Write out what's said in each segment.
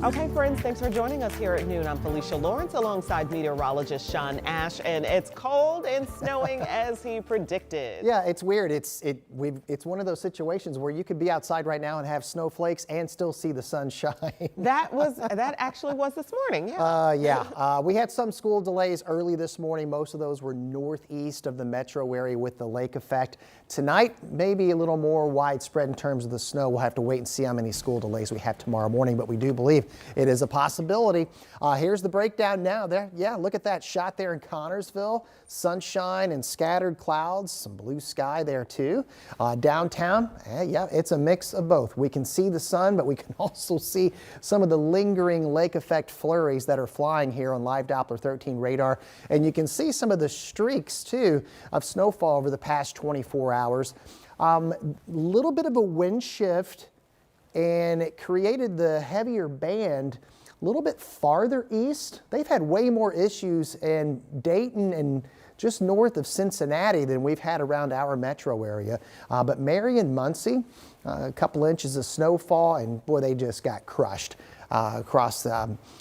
Okay, friends, thanks for joining us here at noon. I'm Felicia Lawrence alongside meteorologist Sean Ash, and it's cold and snowing as he predicted. Yeah, it's weird. It's one of those situations where you could be outside right now and have snowflakes and still see the sun shine. That actually was this morning. Yeah. We had some school delays early this morning. Most of those were northeast of the metro area with the lake effect. Tonight, maybe a little more widespread in terms of the snow. We'll have to wait and see how many school delays we have tomorrow morning, but we do believe it is a possibility. Here's the breakdown now. There, yeah, look at that shot there in Connorsville. Sunshine and scattered clouds, some blue sky there too. Downtown, yeah, it's a mix of both. We can see the sun, but we can also see some of the lingering lake effect flurries that are flying here on Live Doppler 13 radar. And you can see some of the streaks too of snowfall over the past 24 hours. Little bit of a wind shift, and it created the heavier band a little bit farther east. They've had way more issues in Dayton and just north of Cincinnati than we've had around our metro area. But Marion, Muncie, a couple inches of snowfall, and boy, they just got crushed across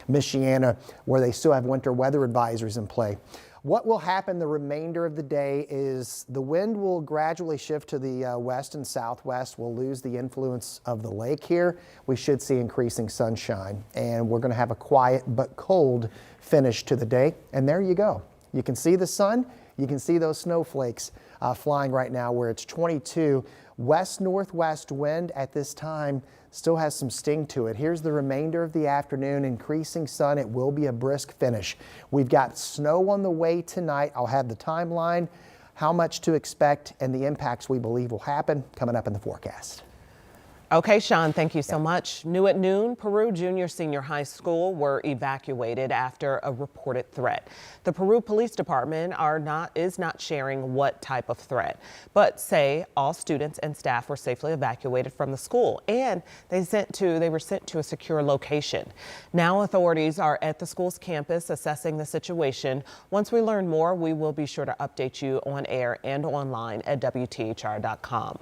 Michiana, where they still have winter weather advisories in play. What will happen the remainder of the day is the wind will gradually shift to the west and southwest. We'll lose the influence of the lake here. We should see increasing sunshine, and we're going to have a quiet but cold finish to the day. And there you go. You can see the sun. You can see those snowflakes flying right now where it's 22. West-northwest wind at this time still has some sting to it. Here's the remainder of the afternoon. Increasing sun. It will be a brisk finish. We've got snow on the way tonight. I'll have the timeline, how much to expect, and the impacts we believe will happen coming up in the forecast. Okay, Sean, thank you so much. New at noon, Peru Junior Senior High School were evacuated after a reported threat. The Peru Police Department is not sharing what type of threat, but say all students and staff were safely evacuated from the school, and they were sent to a secure location. Now authorities are at the school's campus assessing the situation. Once we learn more, we will be sure to update you on air and online at WTHR.com.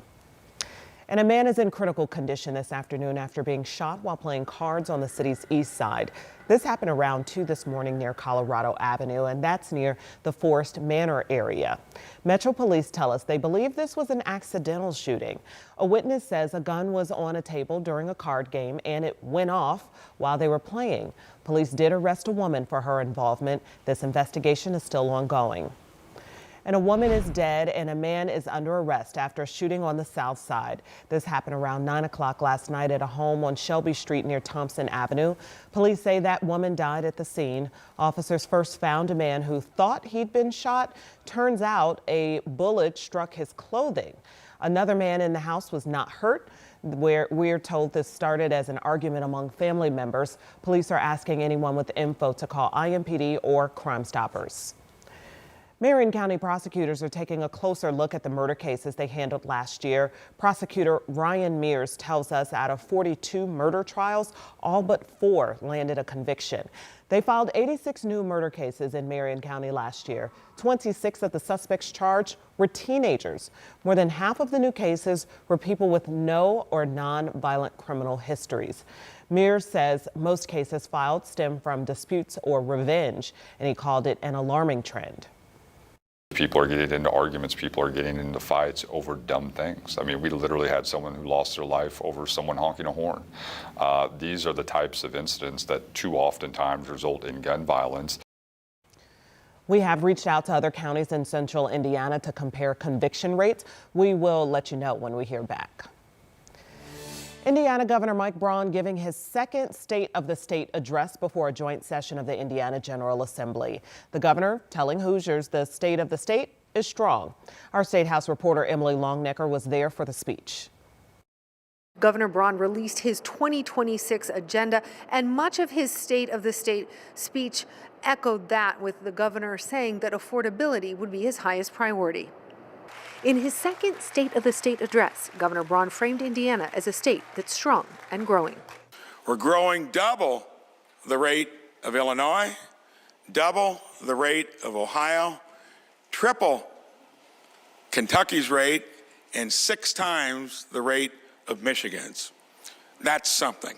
And a man is in critical condition this afternoon after being shot while playing cards on the city's east side. This happened around 2 this morning near Colorado Avenue, and that's near the Forest Manor area. Metro Police tell us they believe this was an accidental shooting. A witness says a gun was on a table during a card game and it went off while they were playing. Police did arrest a woman for her involvement. This investigation is still ongoing. And a woman is dead and a man is under arrest after a shooting on the south side. This happened around 9 o'clock last night at a home on Shelby Street near Thompson Avenue. Police say that woman died at the scene. Officers first found a man who thought he'd been shot. Turns out a bullet struck his clothing. Another man in the house was not hurt. We're told this started as an argument among family members. Police are asking anyone with info to call IMPD or Crime Stoppers. Marion County prosecutors are taking a closer look at the murder cases they handled last year. Prosecutor Ryan Mears tells us out of 42 murder trials, all but 4 landed a conviction. They filed 86 new murder cases in Marion County last year. 26 of the suspects charged were teenagers. More than half of the new cases were people with no or non-violent criminal histories. Mears says most cases filed stem from disputes or revenge, and he called it an alarming trend. People are getting into arguments, people are getting into fights over dumb things. I mean, we literally had someone who lost their life over someone honking a horn. These are the types of incidents that too oftentimes result in gun violence. We have reached out to other counties in central Indiana to compare conviction rates. We will let you know when we hear back. Indiana Governor Mike Braun giving his second State of the State address before a joint session of the Indiana General Assembly. The governor telling Hoosiers the state of the state is strong. Our State House reporter Emily Longnecker was there for the speech. Governor Braun released his 2026 agenda, and much of his State of the State speech echoed that, with the governor saying that affordability would be his highest priority. In his second State of the State address, Governor Braun framed Indiana as a state that's strong and growing. We're growing double the rate of Illinois, double the rate of Ohio, triple Kentucky's rate, and 6 times the rate of Michigan's. That's something.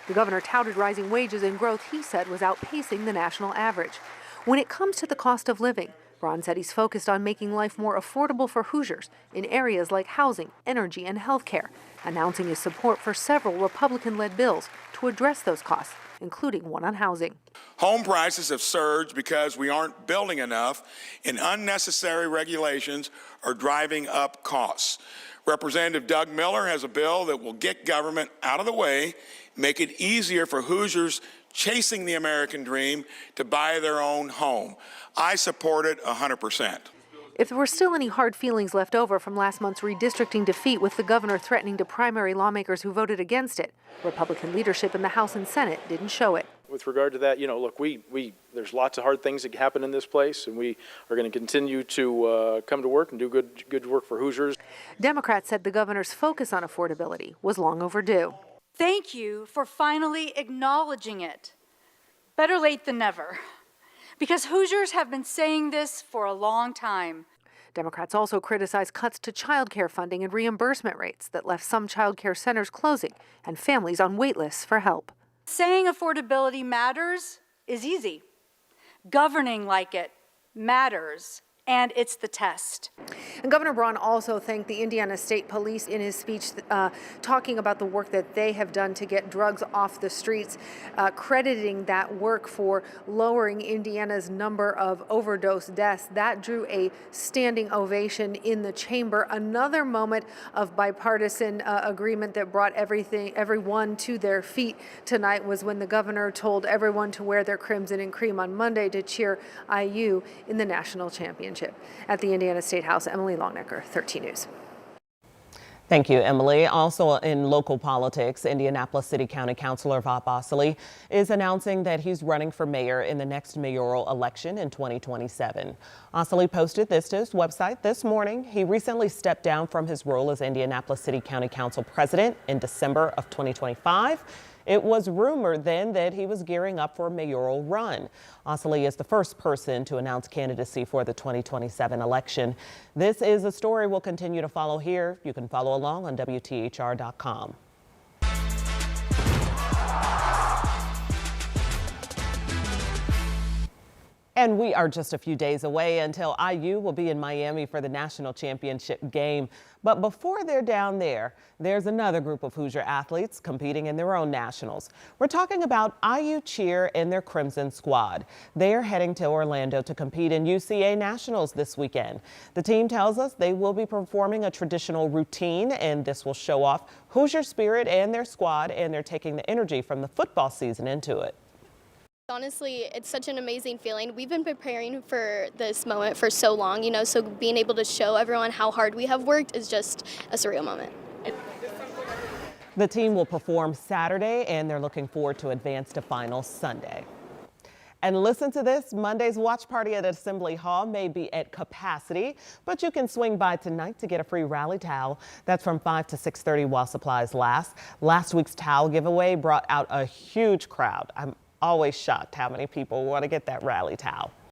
The governor touted rising wages and growth he said was outpacing the national average. When it comes to the cost of living, Braun said he's focused on making life more affordable for Hoosiers in areas like housing, energy, and health care, announcing his support for several Republican-led bills to address those costs, including one on housing. Home prices have surged because we aren't building enough, and unnecessary regulations are driving up costs. Representative Doug Miller has a bill that will get government out of the way, make it easier for Hoosiers chasing the American dream to buy their own home. I support it 100%. If there were still any hard feelings left over from last month's redistricting defeat with the governor threatening to primary lawmakers who voted against it, Republican leadership in the House and Senate didn't show it. With regard to that, look, there's lots of hard things that happen in this place, and we are going to continue to come to work and do good work for Hoosiers. Democrats said the governor's focus on affordability was long overdue. Thank you for finally acknowledging it. Better late than never, because Hoosiers have been saying this for a long time. Democrats also criticized cuts to child care funding and reimbursement rates that left some child care centers closing and families on wait lists for help. Saying affordability matters is easy. Governing like it matters, and it's the test. And Governor Braun also thanked the Indiana State Police in his speech, talking about the work that they have done to get drugs off the streets, crediting that work for lowering Indiana's number of overdose deaths. That drew a standing ovation in the chamber. Another moment of bipartisan agreement that brought everyone to their feet tonight was when the governor told everyone to wear their crimson and cream on Monday to cheer IU in the national championship. At the Indiana State House, Emily Longnecker, 13 News. Thank you, Emily. Also in local politics, Indianapolis City County Councilor Bob Bossily is announcing that he's running for mayor in the next mayoral election in 2027. Bossily posted this to his website this morning. He recently stepped down from his role as Indianapolis City County Council president in December of 2025. It was rumored then that he was gearing up for a mayoral run. Bossily is the first person to announce candidacy for the 2027 election. This is a story we'll continue to follow here. You can follow along on WTHR.com. And we are just a few days away until IU will be in Miami for the national championship game. But before they're down there, there's another group of Hoosier athletes competing in their own nationals. We're talking about IU Cheer and their Crimson Squad. They are heading to Orlando to compete in UCA Nationals this weekend. The team tells us they will be performing a traditional routine, and this will show off Hoosier spirit and their squad, and they're taking the energy from the football season into it. Honestly, it's such an amazing feeling. We've been preparing for this moment for so long, so being able to show everyone how hard we have worked is just a surreal moment. The team will perform Saturday, and they're looking forward to advance to finals Sunday. And listen to this, Monday's watch party at Assembly Hall may be at capacity, but you can swing by tonight to get a free rally towel. That's from 5 to 6:30 while supplies last. Last week's towel giveaway brought out a huge crowd. I'm always shocked how many people want to get that rally towel.